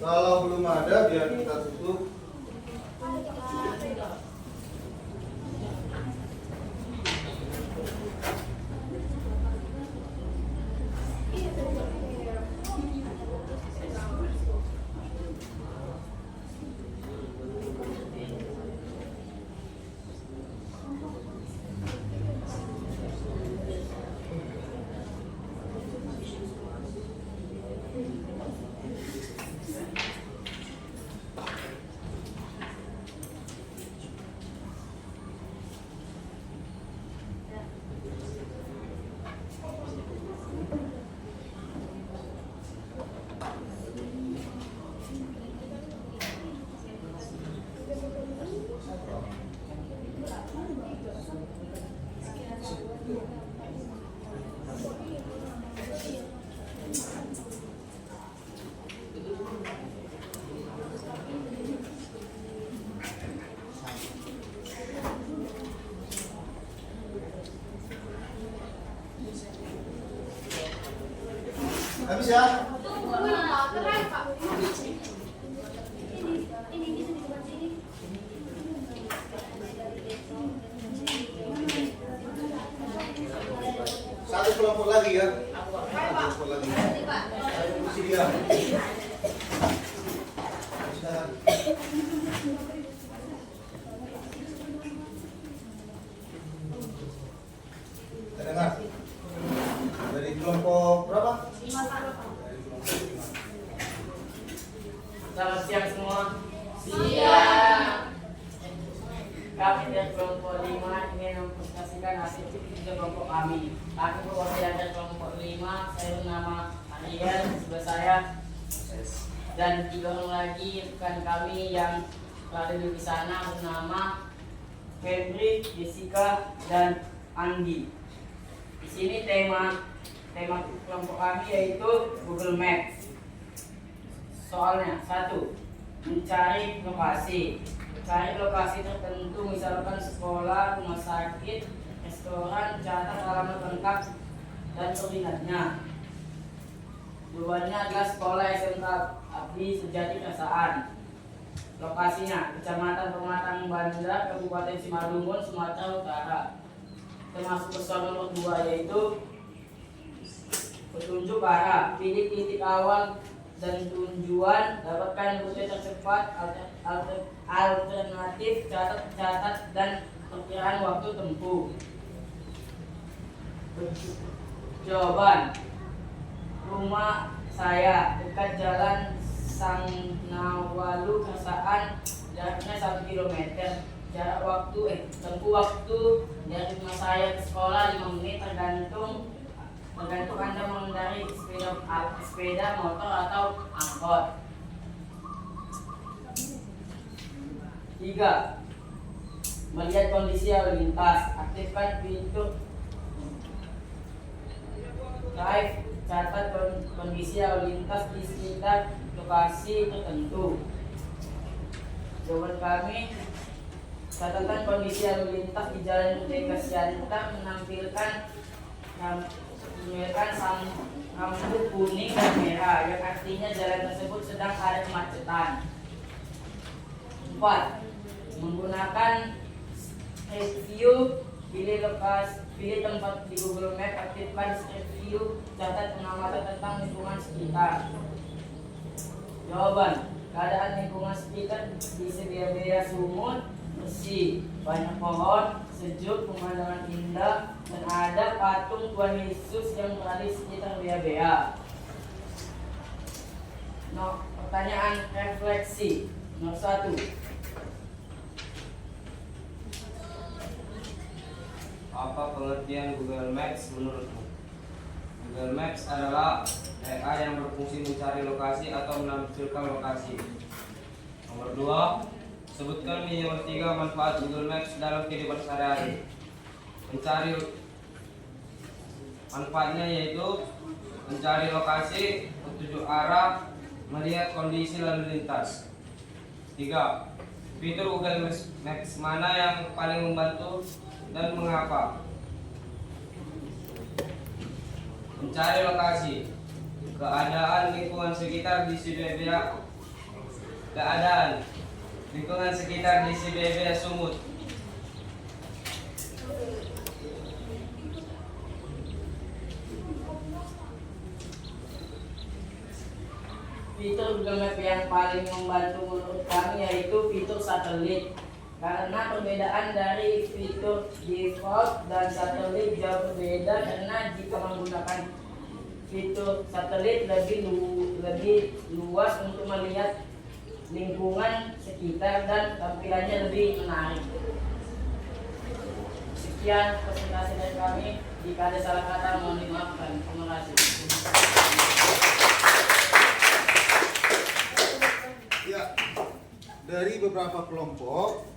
[SPEAKER 4] Kalau belum ada, biar kita tutup. Habis ya? Satu kelompok lagi ya? Satu kelompok lagi. Kursi dia. Kita dengar. Dari kelompok berapa? 5.
[SPEAKER 5] Selamat siang semua. Siang. Kami dari kelompok 5 ingin mempresentasikan hasil kerja kelompok kami. Kami perwakilan dari kelompok 5. Saya bernama Ariel, sebelah saya. dan 3 orang lagi rekan kami yang berada di sana bernama Febri, Jessica, dan Andi. Di sini tema kelompok kami yaitu Google Maps. Soalnya 1. Mencari lokasi. Cari lokasi tertentu, misalkan sekolah, rumah sakit, restoran, catat alamat lengkap dan koordinatnya. Jawabannya adalah sekolah SMK Abdi Sejati Kasaan. Lokasinya Kecamatan Pematang Banda, Kabupaten Simalungun, Sumatera Utara. Termasuk persoalan nomor 2 yaitu petunjuk arah. Pilih titik awal dan tujuan, dapatkan rute tercepat, alternatif, catat dan perkiraan waktu tempuh. Jawaban: rumah saya dekat Jalan Sangnawalu Kasaan, jaraknya 1 km. Jarak waktu tempuh waktu dari rumah saya ke sekolah 5 menit, tergantung Anda mengendarai sepeda motor atau angkot. 3. Melihat kondisi lalu lintas. Aktifkan fitur drive, catat kondisi lalu lintas di sekitar lokasi tertentu. Jawaban kami: catatan kondisi lalu lintas di Jalan Merdeka Siantar menampilkan rambu kuning dan merah, yang artinya jalan tersebut sedang ada kemacetan. 4. Menggunakan Street View, pilih tempat di Google Maps, aktifkan Street View, catat pengamatan tentang lingkungan sekitar. Jawaban: keadaan lingkungan sekitar di Sebiabea Sumut bersih, banyak pohon, sejuk, pemandangan indah, dan ada patung Tuhan Yesus yang berada di sekitar Biabea. Pertanyaan refleksi nomor 1.
[SPEAKER 7] Apa pengertian Google Maps menurutmu? Google Maps adalah AI yang berfungsi mencari lokasi atau menampilkan lokasi. Nomor 2. Sebutkan minimal 3 manfaat Google Maps dalam kehidupan sehari-hari. Mencari manfaatnya yaitu mencari lokasi, petunjuk arah, melihat kondisi lalu lintas. 3. Fitur Google Maps mana yang paling membantu dan mengapa? Mencari lokasi, keadaan lingkungan sekitar di Siberia, Sumut.
[SPEAKER 5] Fitur Google Maps yang paling membantu menurut kami yaitu fitur satelit. Karena perbedaan dari fitur default dan satelit jauh berbeda, karena jika menggunakan fitur satelit lebih luas untuk melihat lingkungan sekitar dan tampilannya lebih menarik. Sekian presentasi dari kami. Jika ada salah kata mohon dimaafkan. Terima kasih.
[SPEAKER 4] Ya, dari beberapa kelompok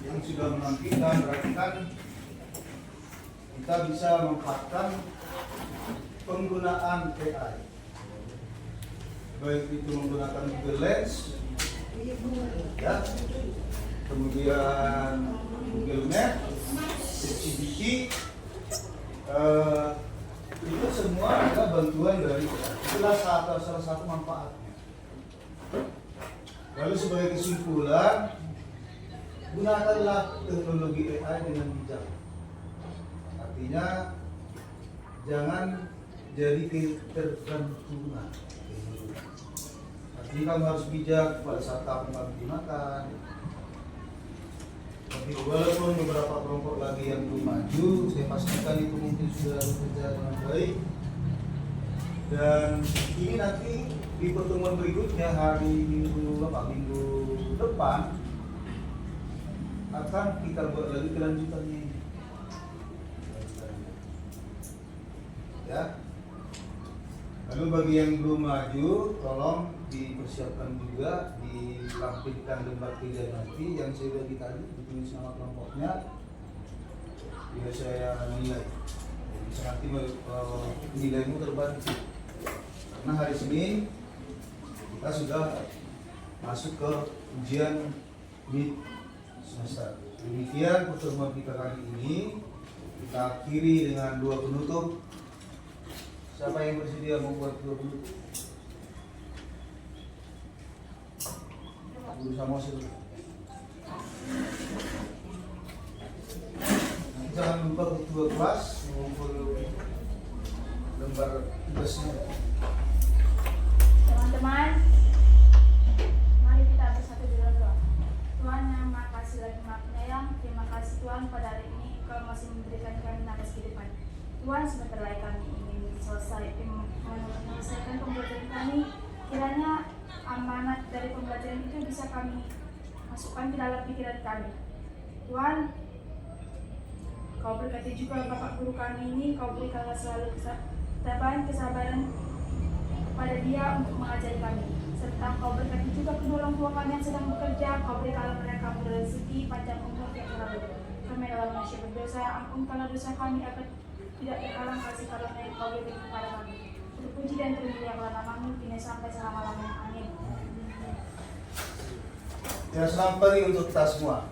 [SPEAKER 4] yang sudah menampilkan, berarti kan kita bisa memanfaatkan penggunaan AI, baik itu menggunakan Google Lens, ya, kemudian Google Maps, ChatGPT, itu semua adalah bantuan dari AI. Itulah salah satu manfaatnya. Lalu sebagai kesimpulan, gunakanlah teknologi AI dengan bijak. Artinya jangan jadi ketergantungan. Artinya kamu harus bijak pada saat kamu menggunakan. Tapi walaupun beberapa kelompok lagi yang belum maju, saya pastikan itu mungkin sudah bekerja dengan baik. Dan ini nanti di pertemuan berikutnya hari minggu depan akan kita buat lagi kelanjutannya ini. Ya. Lalu bagi yang belum maju, tolong dipersiapkan juga, ditampilkan lembar pilihan nanti yang saya bagi tadi, ditulis nama kelompoknya, biar saya nilai. Bisa nanti nilaimu terbantu. Karena hari Senin kita sudah masuk ke ujian mid semester. Demikian pertemuan kita kali ini. Kita akhiri dengan doa penutup. Siapa yang bersedia membuat doa penutup? Guru Samuel. Jangan lupa ketua kelas mengumpul lembar tugasnya.
[SPEAKER 1] Teman-teman, mari kita bersatu di dalam doa. Tuhan yang Maha Kasih lagi Maha Penyayang, terima kasih Tuhan pada hari ini Kau masih memberikan kami nafas kehidupan. Tuhan, sebentar lagi kami ingin menyelesaikan pembelajaran kami. Kiranya amanat dari pembelajaran itu bisa kami masukkan ke dalam pikiran kami. Tuhan, Kau berkati juga Bapak Guru kami ini, Kau berikanlah selalu kesabaran kepada dia untuk mengajari kami. Serta Kau berkati juga kedua orang tua kami yang sedang bekerja, Kau berikanlah mereka rezeki panjang umur yang selalu. Kami adalah manusia berdosa, ampunkanlah dosa kami agar tidak terhalang kasih karunia yang Kau berikan kepada kami. Terpuji dan termuliakanlah namamu, kini sampai selama-lamanya. Amin.
[SPEAKER 4] Ya, selamat pagi untuk kita semua.